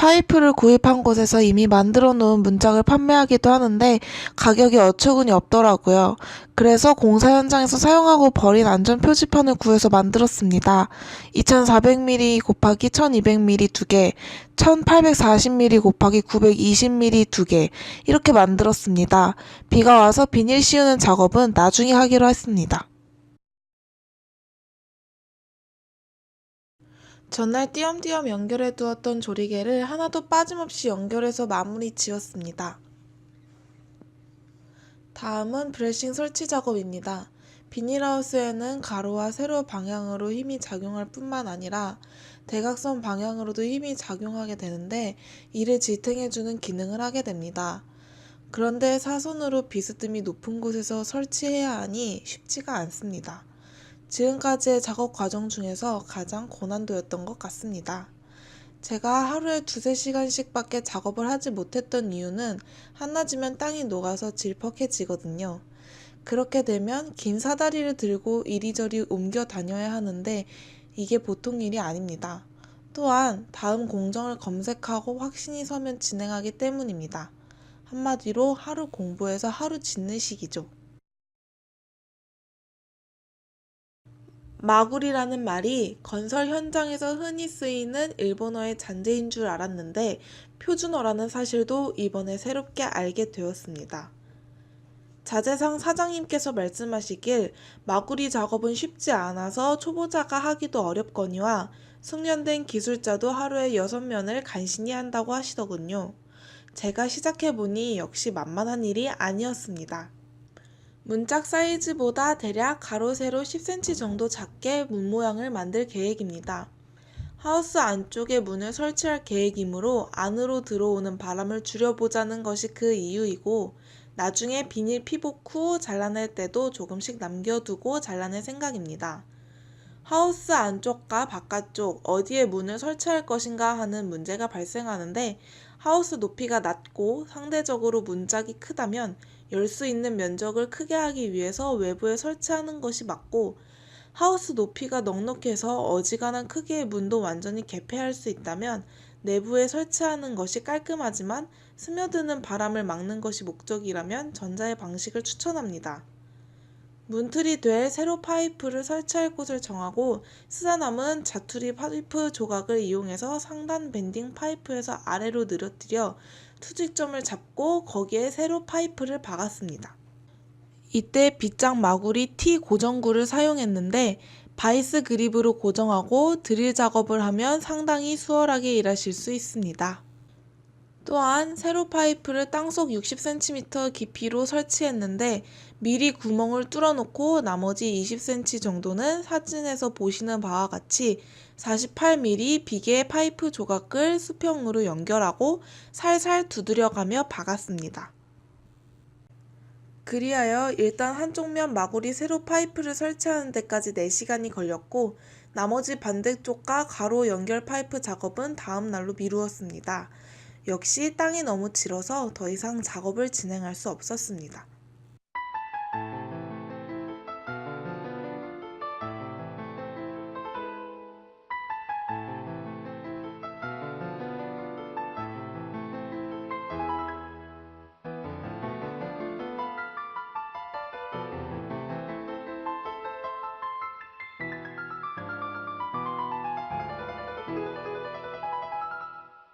파이프를 구입한 곳에서 이미 만들어 놓은 문짝을 판매하기도 하는데 가격이 어처구니 없더라고요. 그래서 공사 현장에서 사용하고 버린 안전 표지판을 구해서 만들었습니다. 2400ml 곱하기 1200ml 2개, 1840ml 곱하기 920ml 2개 이렇게 만들었습니다. 비가 와서 비닐 씌우는 작업은 나중에 하기로 했습니다. 전날 띄엄띄엄 연결해 두었던 조리개를 하나도 빠짐없이 연결해서 마무리 지었습니다. 다음은 브래싱 설치 작업입니다. 비닐하우스에는 가로와 세로 방향으로 힘이 작용할 뿐만 아니라 대각선 방향으로도 힘이 작용하게 되는데 이를 지탱해주는 기능을 하게 됩니다. 그런데 사선으로 비스듬히 높은 곳에서 설치해야 하니 쉽지가 않습니다. 지금까지의 작업 과정 중에서 가장 고난도였던 것 같습니다. 제가 하루에 2~3시간씩 밖에 작업을 하지 못했던 이유는 한낮이면 땅이 녹아서 질퍽해지거든요. 그렇게 되면 긴 사다리를 들고 이리저리 옮겨 다녀야 하는데 이게 보통 일이 아닙니다. 또한 다음 공정을 검색하고 확신이 서면 진행하기 때문입니다. 한마디로 하루 공부해서 하루 짓는 식이죠. 마구리라는 말이 건설 현장에서 흔히 쓰이는 일본어의 잔재인 줄 알았는데 표준어라는 사실도 이번에 새롭게 알게 되었습니다. 자재상 사장님께서 말씀하시길 마구리 작업은 쉽지 않아서 초보자가 하기도 어렵거니와 숙련된 기술자도 하루에 6면을 간신히 한다고 하시더군요. 제가 시작해보니 역시 만만한 일이 아니었습니다. 문짝 사이즈보다 대략 가로 세로 10cm 정도 작게 문 모양을 만들 계획입니다. 하우스 안쪽에 문을 설치할 계획이므로 안으로 들어오는 바람을 줄여보자는 것이 그 이유이고 나중에 비닐 피복 후 잘라낼 때도 조금씩 남겨두고 잘라낼 생각입니다. 하우스 안쪽과 바깥쪽 어디에 문을 설치할 것인가 하는 문제가 발생하는데 하우스 높이가 낮고 상대적으로 문짝이 크다면 열 수 있는 면적을 크게 하기 위해서 외부에 설치하는 것이 맞고 하우스 높이가 넉넉해서 어지간한 크기의 문도 완전히 개폐할 수 있다면 내부에 설치하는 것이 깔끔하지만 스며드는 바람을 막는 것이 목적이라면 전자의 방식을 추천합니다. 문틀이 될 세로 파이프를 설치할 곳을 정하고 쓰다남은 자투리 파이프 조각을 이용해서 상단 밴딩 파이프에서 아래로 늘어뜨려 투직점을 잡고 거기에 세로 파이프를 박았습니다. 이때 빗장 마구리 T 고정구를 사용했는데 바이스 그립으로 고정하고 드릴 작업을 하면 상당히 수월하게 일하실 수 있습니다. 또한 세로 파이프를 땅속 60cm 깊이로 설치했는데 미리 구멍을 뚫어놓고 나머지 20cm 정도는 사진에서 보시는 바와 같이 48mm 비계 파이프 조각을 수평으로 연결하고 살살 두드려가며 박았습니다. 그리하여 일단 한쪽 면 마구리 세로 파이프를 설치하는 데까지 4시간이 걸렸고 나머지 반대쪽과 가로 연결 파이프 작업은 다음 날로 미루었습니다. 역시 땅이 너무 질어서 더 이상 작업을 진행할 수 없었습니다.